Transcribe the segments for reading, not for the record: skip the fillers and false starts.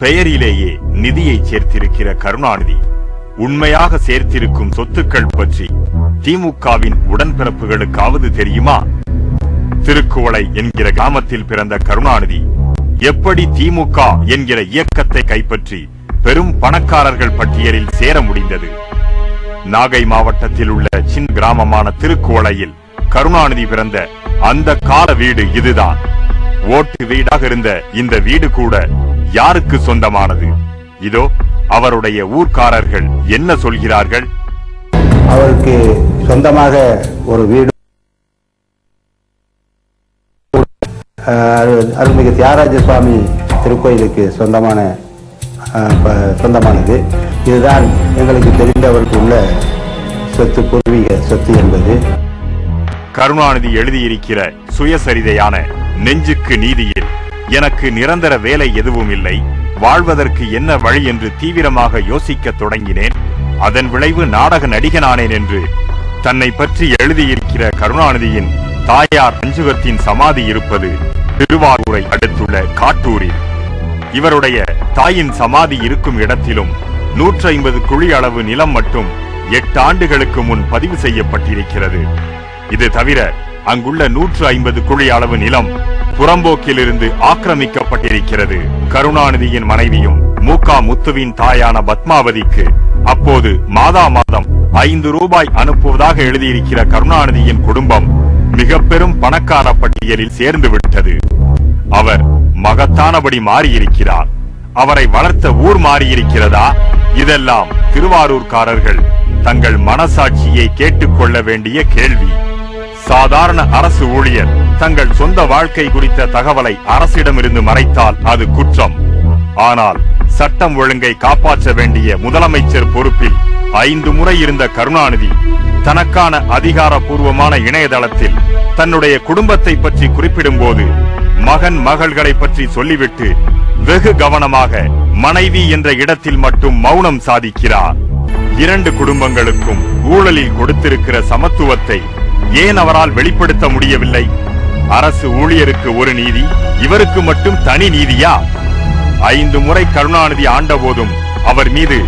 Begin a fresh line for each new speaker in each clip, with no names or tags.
பெயரிலேயே நிதியை சேர்த்திருக்கிற கருணாநிதி உண்மையாக சேர்த்திருக்கும் சொத்துக்கள் பற்றி திமுகவின் உடன்பிறப்புகளுக்காவது தெரியுமா? திருக்குவளை என்கிற கிராமத்தில் பிறந்த கருணாநிதி எப்படி திமுக என்கிற இயக்கத்தை கைப்பற்றி பெரும் பணக்காரர்கள் பட்டியலில் சேர முடிந்தது? நாகை மாவட்டத்தில் உள்ள சின் கிராமமான திருக்குவளையில் கருணாநிதி பிறந்த அந்த கால வீடு இதுதான். ஓட்டு வீடாக இருந்த இந்த வீடு கூட யாருக்கு சொந்தமானது? இதோ அவருடைய ஊர்க்காரர்கள் என்ன சொல்கிறார்கள்.
அவருக்கு சொந்தமாக ஒரு வீடு அருள்மிகு தியாகராஜ சுவாமி திருக்கோயிலுக்கு சொந்தமானது. இதுதான் எங்களுக்கு தெரிந்தவருக்கு உள்ள சொத்து, பூர்வீக சொத்து என்பது.
கருணாநிதி எழுதியிருக்கிற சுயசரிதையான நெஞ்சுக்கு நீதியில் எனக்கு நிரந்தர வேலை எதுவும் இல்லை, வாழ்வதற்கு என்ன வழி என்று தீவிரமாக யோசிக்க தொடங்கினேன். அதன் விளைவு நாடக நடிகனானேன் என்று தன்னை பற்றி எழுதியிருக்கிற கருணாநிதியின் தாயார் அஞ்சுகத்தின் சமாதி இருப்பது திருவாரூரை அடுத்துள்ள காட்டூரில். இவருடைய தாயின் சமாதி இருக்கும் இடத்திலும் 150 குழி அளவு நிலம் மட்டும் 8 ஆண்டுகளுக்கு முன் பதிவு செய்யப்பட்டிருக்கிறது. இது தவிர அங்குள்ள 150 குழி அளவு நிலம் புறம்போக்கிலிருந்து ஆக்கிரமிக்கப்பட்டிருக்கிறது. கருணாநிதியின் மனைவியும் மூகா முத்துவின் தாயான பத்மாவதிக்கு அப்போது மாதா மாதம் 5 ரூபாய் அனுப்புவதாக எழுதியிருக்கிற கருணாநிதியின் குடும்பம் மிக பெரும் பணக்கார பட்டியலில் சேர்ந்து விட்டது. அவர் மகத்தானபடி மாறியிருக்கிறார். அவரை வளர்த்த ஊர் மாறியிருக்கிறதா? இதெல்லாம் திருவாரூர்காரர்கள் தங்கள் மனசாட்சியை கேட்டுக்கொள்ள வேண்டிய கேள்வி. சாதாரண அரசு ஊழியர் தங்கள் சொந்த வாழ்க்கை குறித்த தகவலை அரசிடமிருந்து மறைத்தால் அது குற்றம். ஆனால் சட்டம் ஒழுங்கை காப்பாற்ற வேண்டிய முதலமைச்சர் பொறுப்பில் 5 முறை இருந்த கருணாநிதி தனக்கான அதிகாரப்பூர்வமான இணையதளத்தில் தன்னுடைய குடும்பத்தை பற்றி குறிப்பிடும் போது மகன் மகள்களை பற்றி சொல்லிவிட்டு வெகு கவனமாக மனைவி என்ற இடத்தில் மட்டும் மௌனம் சாதிக்கிறார். 2 குடும்பங்களுக்கும் ஊழலில் கொடுத்திருக்கிற சமத்துவத்தை ஏன் அவரால் வெளிப்படுத்த முடியவில்லை? அரசு ஊழியருக்கு ஒரு நீதி, இவருக்கு மட்டும் தனி நீதியா? 5 முறை கருணாநிதி ஆண்டபோதும் அவர் மீது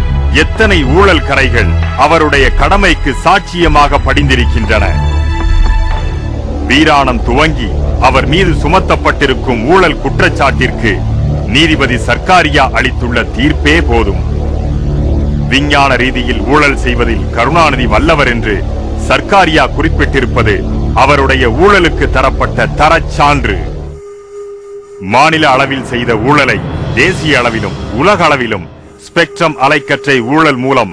எத்தனை ஊழல் கரைகள் அவருடைய கடமைக்கு சாட்சியமாக படிந்திருக்கின்றன. வீராணம் துவங்கி அவர் மீது சுமத்தப்பட்டிருக்கும் ஊழல் குற்றச்சாட்டிற்கு நீதிபதி சர்க்காரியா அளித்துள்ள தீர்ப்பே போதும். விஞ்ஞான ரீதியில் ஊழல் செய்வதில் கருணாநிதி வல்லவர் என்று சர்க்காரியா குறிப்பிட்டிருப்பது அவருடைய ஊழலுக்கு தரப்பட்ட தரச்சான்று. மாநில அளவில் செய்த ஊழலை தேசிய அளவிலும் உலக அளவிலும் ஸ்பெக்ட்ரம் அலைக்கற்றை ஊழல் மூலம்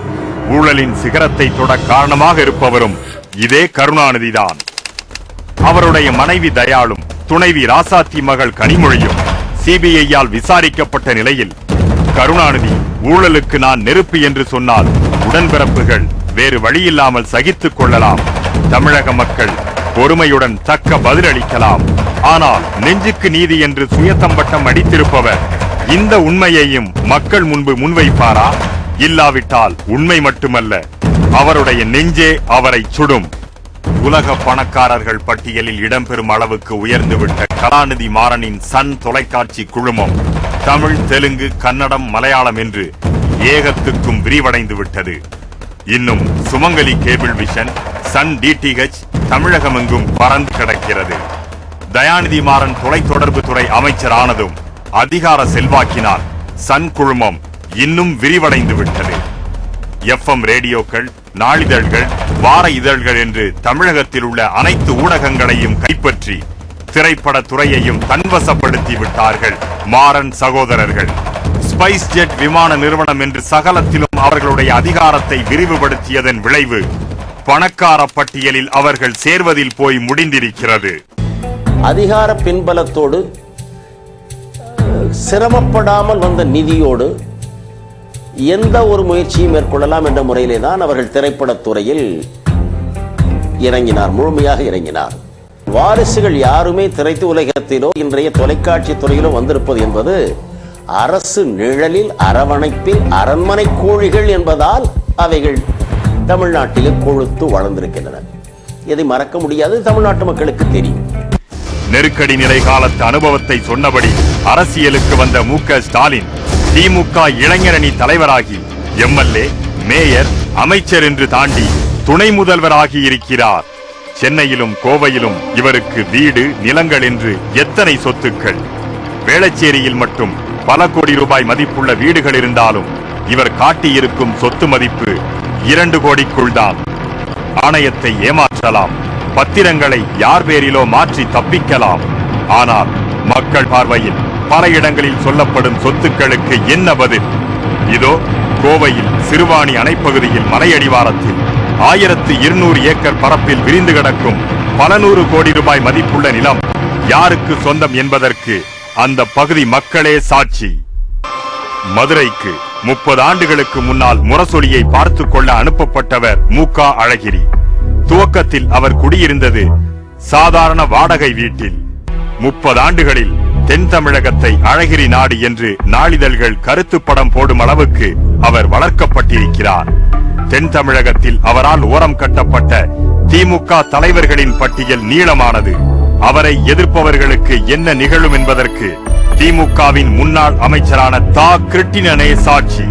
ஊழலின் சிகரத்தை தொட காரணமாக இருப்பவரும் இதே கருணாநிதிதான். அவருடைய மனைவி தயாளும் துணைவி ராசாத்தி மகள் கனிமொழியும் சிபிஐயால் விசாரிக்கப்பட்ட நிலையில் கருணாநிதி ஊழலுக்கு நான் நெருப்பு என்று சொன்னால் உடன்பிறப்புகள் வேறு வழியில்லாமல் சகித்துக் கொள்ளலாம். தமிழக மக்கள் பொறுமையுடன் தக்க பதிலளிக்கலாம். ஆனால் நெஞ்சுக்கு நீதி என்று சுயத்தம்பட்டம் அடித்திருப்பவர் இந்த உண்மையையும் மக்கள் முன்பு முன்வைப்பாரா? இல்லாவிட்டால் உண்மை மட்டுமல்ல, அவருடைய நெஞ்சே அவரை சுடும். உலக பணக்காரர்கள் பட்டியலில் இடம்பெறும் அளவுக்கு உயர்ந்துவிட்ட கலாநிதி மாறனின் சன் தொலைக்காட்சி குழுமம் தமிழ், தெலுங்கு, கன்னடம், மலையாளம் என்று ஏகத்துக்கும் விரிவடைந்து விட்டது. இன்னும் சுமங்கலி கேபிள் விஷன், சன் டிடிஹெச் தமிழகமெங்கும் பறந்து கிடக்கிறது. தயாநிதி மாறன் தொலைத்தொடர்பு துறை அமைச்சரானதும் அதிகார செல்வாக்கினால் சன் குழுமம் இன்னும் விரிவடைந்து விட்டது. FM ரேடியோக்கள், நாளிதழ்கள், வார இதழ்கள் என்று தமிழகத்தில் உள்ள அனைத்து ஊடகங்களையும் கைப்பற்றி திரைப்பட துறையையும் தன்வசப்படுத்தி விட்டார்கள் மாறன் சகோதரர்கள். ஸ்பைஸ் ஜெட் விமான நிறுவனம் என்று சகலத்திலும் அவர்களுடைய அதிகாரத்தை விரிவுபடுத்தியதன் விளைவு பணக்கார பட்டியலில் அவர்கள் சேர்வதில் போய் முடிந்திருக்கிறது.
அதிகார பின்பலத்தோடு சிரமப்படாமல் வந்த நிதியோடு எந்த ஒரு முயற்சியும் மேற்கொள்ளலாம் என்ற முறையிலே தான் அவர்கள் திரைப்படத்துறையில் இறங்கினார், முழுமையாக இறங்கினார். வாரிசுகள் யாருமே திரைத்து உலகத்திலோ இன்றைய தொலைக்காட்சி துறையிலோ வந்திருப்பது என்பது அரசு நிழலில் அரவணைப்பில் அரண்மனை கோழிகள் என்பதால் அவைகள் தமிழ்நாட்டிலே கொழுத்து வளர்ந்திருக்கின்றன. இதை மறக்க முடியாது, தமிழ்நாட்டு மக்களுக்கு தெரியும்.
நெருக்கடி நிலை காலத்து அனுபவத்தை சொன்னபடி அரசியலுக்கு வந்த மு.க. ஸ்டாலின் திமுக இளைஞரணி தலைவராகி எம்எல்ஏ, மேயர், அமைச்சர் என்று தாண்டி துணை முதல்வராகி இருக்கிறார். சென்னையிலும் கோவையிலும் இவருக்கு வீடு, நிலங்கள் என்று எத்தனை சொத்துக்கள்! வேளச்சேரியில் மட்டும் பல கோடி ரூபாய் மதிப்புள்ள வீடுகள் இருந்தாலும் இவர் காட்டியிருக்கும் சொத்து மதிப்பு 2 கோடிக்குள் தான். ஆணையத்தை ஏமாற்றலாம், பத்திரங்களை யார் பேரிலோ மாற்றி தப்பிக்கலாம். ஆனால் மக்கள் பார்வையில் பல இடங்களில் சொல்லப்படும் சொத்துக்களுக்கு என்ன பதில்? இதோ கோவையில் சிறுவாணி அணைப்பகுதியில் மலையடிவாரத்தில் 1200 ஏக்கர் பரப்பில் விரிந்து கிடக்கும் பல 100 கோடி ரூபாய் மதிப்புள்ள நிலம் யாருக்கு சொந்தம் என்பதற்கு அந்த பகுதி மக்களே சாட்சி. மதுரைக்கு 30 ஆண்டுகளுக்கு முன்னால் முரசொலியை பார்த்துக் கொள்ள அனுப்பப்பட்டவர் மு.க. அழகிரி. துவக்கத்தில் அவர் குடியிருந்தது சாதாரண வாடகை வீட்டில். 30 ஆண்டுகளில் தென் தமிழகத்தை அழகிரி நாடு என்று நாளிதழ்கள் கருத்து படம் போடும் அளவுக்கு அவர் வளர்க்கப்பட்டிருக்கிறார். தென் தமிழகத்தில் அவரால் ஓரம் கட்டப்பட்ட திமுக தலைவர்களின் பட்டியல் நீளமானது. அவரை எதிர்ப்பவர்களுக்கு என்ன நிகழும் என்பதற்கு திமுகவின் முன்னாள் அமைச்சரான தா. கிருட்டிணனே சாட்சி.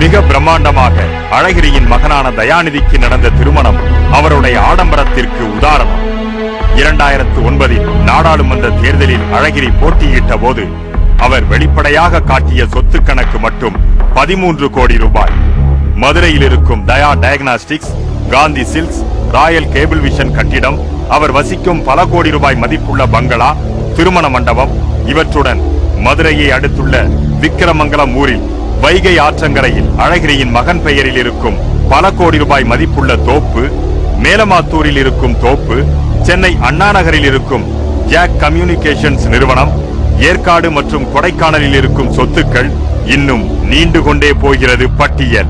மிக பிரம்மாண்டமாக அழகிரியின் மகனான தயாநிதிக்கு நடந்த திருமணம் அவருடைய ஆடம்பரத்திற்கு உதாரணம். 2009 நாடாளுமன்ற தேர்தலில் அழகிரி போட்டியிட்ட போது அவர் வெளிப்படையாக காட்டிய சொத்து கணக்கு மட்டும் 13 கோடி ரூபாய். மதுரையில் இருக்கும் Daya diagnostics, Gandhi silks, royal cable vision கட்டிடம், அவர் வசிக்கும் பல கோடி ரூபாய் மதிப்புள்ள பங்களா, திருமண மண்டபம், இவற்றுடன் மதுரையை அடுத்துள்ள விக்கிரமங்கலம் ஊரில் வைகை ஆற்றங்கரையில் அழகிரியின் மகன் பெயரில் இருக்கும் பல கோடி ரூபாய் மதிப்புள்ள தோப்பு, மேலமாத்தூரில் இருக்கும் தோப்பு, சென்னை அண்ணா நகரில் இருக்கும் ஜாக் கம்யூனிகேஷன்ஸ் நிறுவனம், ஏற்காடு மற்றும் கொடைக்கானலில் இருக்கும் சொத்துக்கள், இன்னும் நீண்டு கொண்டே போகிறது பட்டியல்.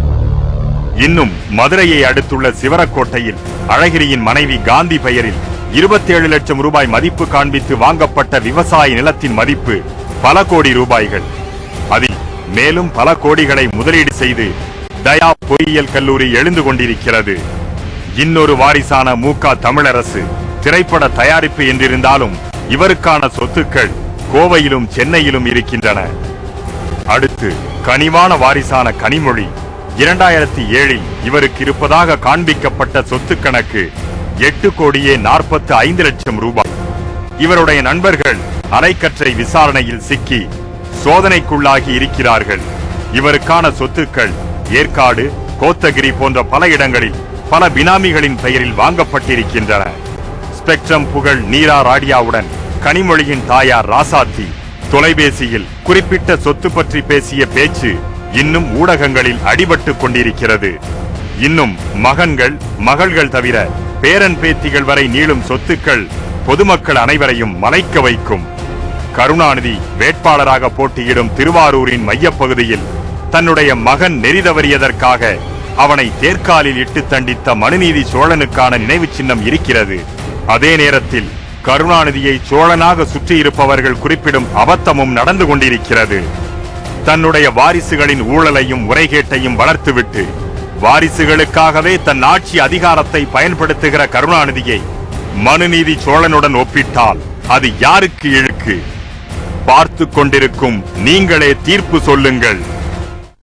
இன்னும் மதுரையை அடுத்துள்ள சிவரக்கோட்டையில் அழகிரியின் மனைவி காந்தி பெயரில் 27 லட்சம் ரூபாய் மதிப்பு காண்பித்து வாங்கப்பட்ட விவசாய நிலத்தின் மதிப்பு பல கோடி ரூபாய்கள். அதில் மேலும் பல கோடிகளை முதலீடு செய்து தயா பொறியியல் கல்லூரி எழுந்து கொண்டிருக்கிறது. இன்னொரு வாரிசான மு.க. தமிழரசு திரைப்பட தயாரிப்பு என்றிருந்தாலும் இவருக்கான சொத்துக்கள் கோவையிலும் சென்னையிலும் இருக்கின்றன. அடுத்து கனிவான வாரிசான கனிமொழி. 2007 இவருக்கு இருப்பதாக காண்பிக்கப்பட்ட சொத்து கணக்கு 8 கோடியே 45 லட்சம் ரூபாய். இவருடைய நண்பர்கள் அலைக்கற்றை விசாரணையில் சிக்கி சோதனைக்குள்ளாகி இருக்கிறார்கள். இவருக்கான சொத்துக்கள் ஏற்காடு, கோத்தகிரி போன்ற பல இடங்களில் பல பினாமிகளின் பெயரில் வாங்கப்பட்டிருக்கின்றன. ஸ்பெக்ட்ரம் புகழ் நீரா ராடியாவுடன் கனிமொழியின் தாயார் ராசாத்தி தொலைபேசியில் குறிப்பிட்ட சொத்து பற்றி பேசிய பேச்சு இன்னும் ஊடகங்களில் அடிபட்டுக் கொண்டிருக்கிறது. இன்னும் மகன்கள், மகள்கள் தவிர பேரன் பேத்திகள் வரை நீளும் சொத்துக்கள் பொதுமக்கள் அனைவரையும் மலைக்க வைக்கும். கருணாநிதி வேட்பாளராக போட்டியிடும் திருவாரூரின் மையப்பகுதியில் தன்னுடைய மகன் நெறி தவறியதற்காக அவனை தேர்காலில் இட்டு தண்டித்த மனுநீதி சோழனுக்கான நினைவு சின்னம் இருக்கிறது. அதே நேரத்தில் கருணாநிதியை சோழனாக சுற்றியிருப்பவர்கள் குறிப்பிடும் அபத்தமும் நடந்து கொண்டிருக்கிறது. தன்னுடைய வாரிசுகளின் ஊழலையும் முறைகேட்டையும் வளர்த்துவிட்டு வாரிசுகளுக்காகவே தன் ஆட்சி அதிகாரத்தை பயன்படுத்துகிற கருணாநிதியை மனுநீதி சோழனுடன் ஒப்பிட்டால் அது யாருக்கு இழுக்கு? பார்த்து கொண்டிருக்கும் நீங்களே தீர்ப்பு சொல்லுங்கள்.